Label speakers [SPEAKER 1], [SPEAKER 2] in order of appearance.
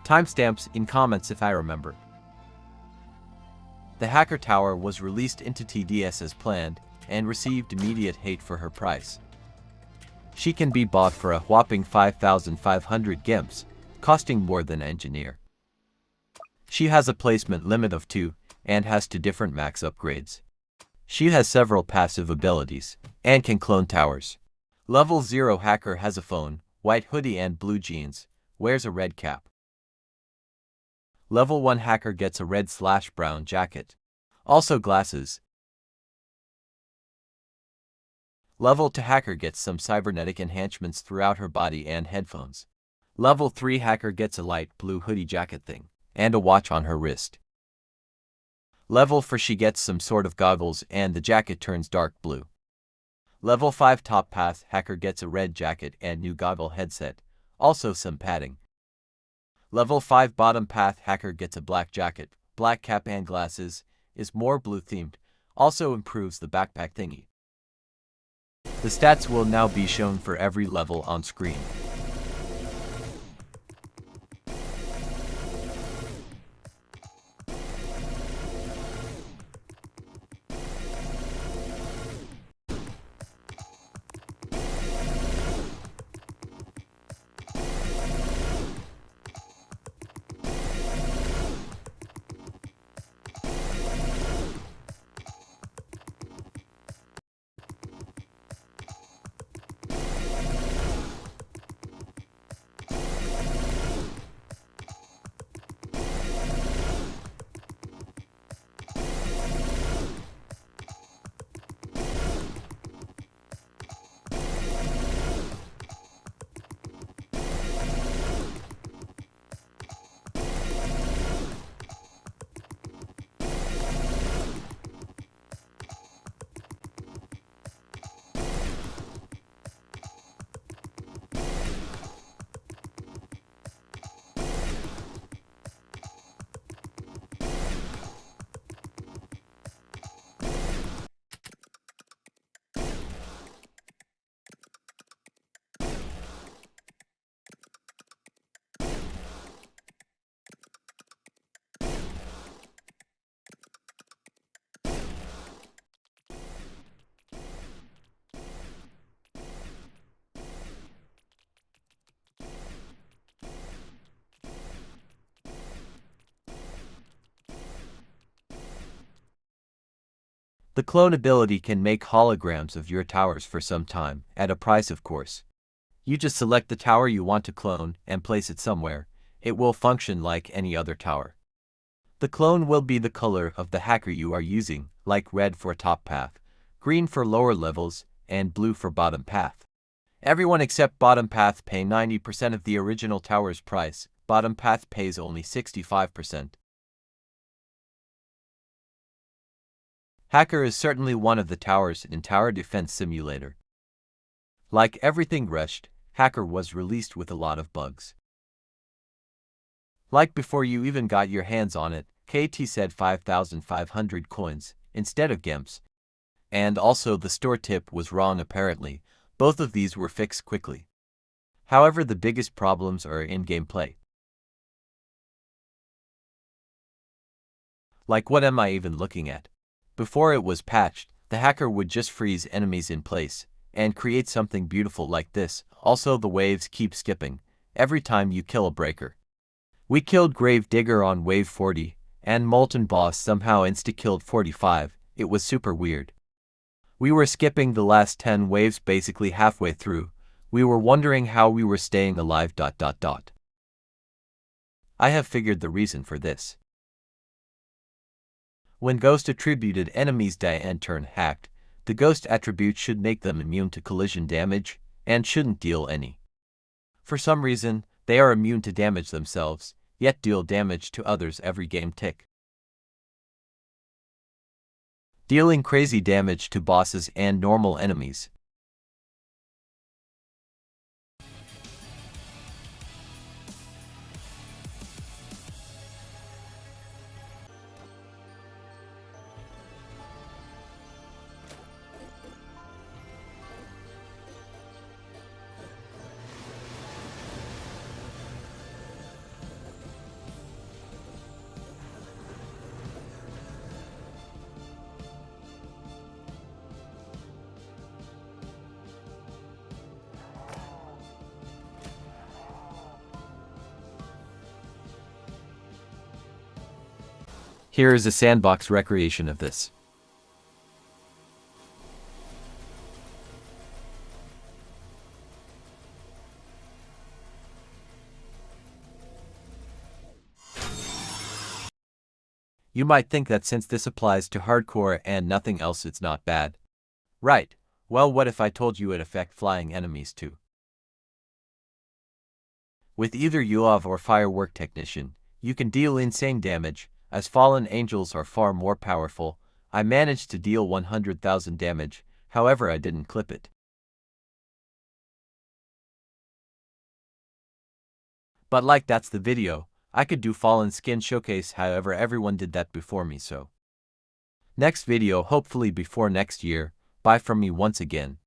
[SPEAKER 1] Timestamps in comments if I remember. The hacker tower was released into TDS as planned and received immediate hate for her price. She can be bought for a whopping 5,500 gems, costing more than engineer. She has a placement limit of 2 and has 2 different max upgrades. She has several passive abilities and can clone towers. Level 0 hacker has a phone, white hoodie and blue jeans, wears a red cap. Level 1 hacker gets a red/brown jacket, also glasses. Level 2 hacker gets some cybernetic enhancements throughout her body and headphones. Level 3 hacker gets a light blue hoodie jacket thing and a watch on her wrist. Level 4 she gets some sort of goggles and the jacket turns dark blue. Level 5 top path hacker gets a red jacket and new goggle headset, also some padding. Level 5 bottom path hacker gets a black jacket, black cap and glasses, is more blue themed, also improves the backpack thingy. The stats will now be shown for every level on screen. The clone ability can make holograms of your towers for some time, at a price of course. You just select the tower you want to clone and place it somewhere. It will function like any other tower. The clone will be the color of the hacker you are using, like red for top path, green for lower levels, and blue for bottom path. Everyone except bottom path pay 90% of the original tower's price, bottom path pays only 65%. Hacker is certainly one of the towers in Tower Defense Simulator. Like everything rushed, Hacker was released with a lot of bugs. Like before you even got your hands on it, KT said 5,500 coins instead of gems. And also the store tip was wrong apparently. Both of these were fixed quickly. However, the biggest problems are in gameplay. Like what am I even looking at? Before it was patched, the hacker would just freeze enemies in place and create something beautiful like this. Also the waves keep skipping every time you kill a breaker. We killed Grave Digger on wave 40 and Molten Boss somehow insta-killed 45. It was super weird. We were skipping the last 10 waves basically halfway through. We were wondering how we were staying alive. I have figured the reason for this. When ghost attributed enemies die and turn hacked, the ghost attribute should make them immune to collision damage and shouldn't deal any. For some reason, they are immune to damage themselves, yet deal damage to others every game tick. Dealing crazy damage to bosses and normal enemies. Here is a sandbox recreation of this. You might think that since this applies to hardcore and nothing else it's not bad. Right, well what if I told you it affect flying enemies too? With either UAV or firework technician, you can deal insane damage, as fallen angels are far more powerful. I managed to deal 100,000 damage, however I didn't clip it. But like that's the video, I could do fallen skin showcase, however everyone did that before me, so. Next video hopefully before next year. Bye from me once again.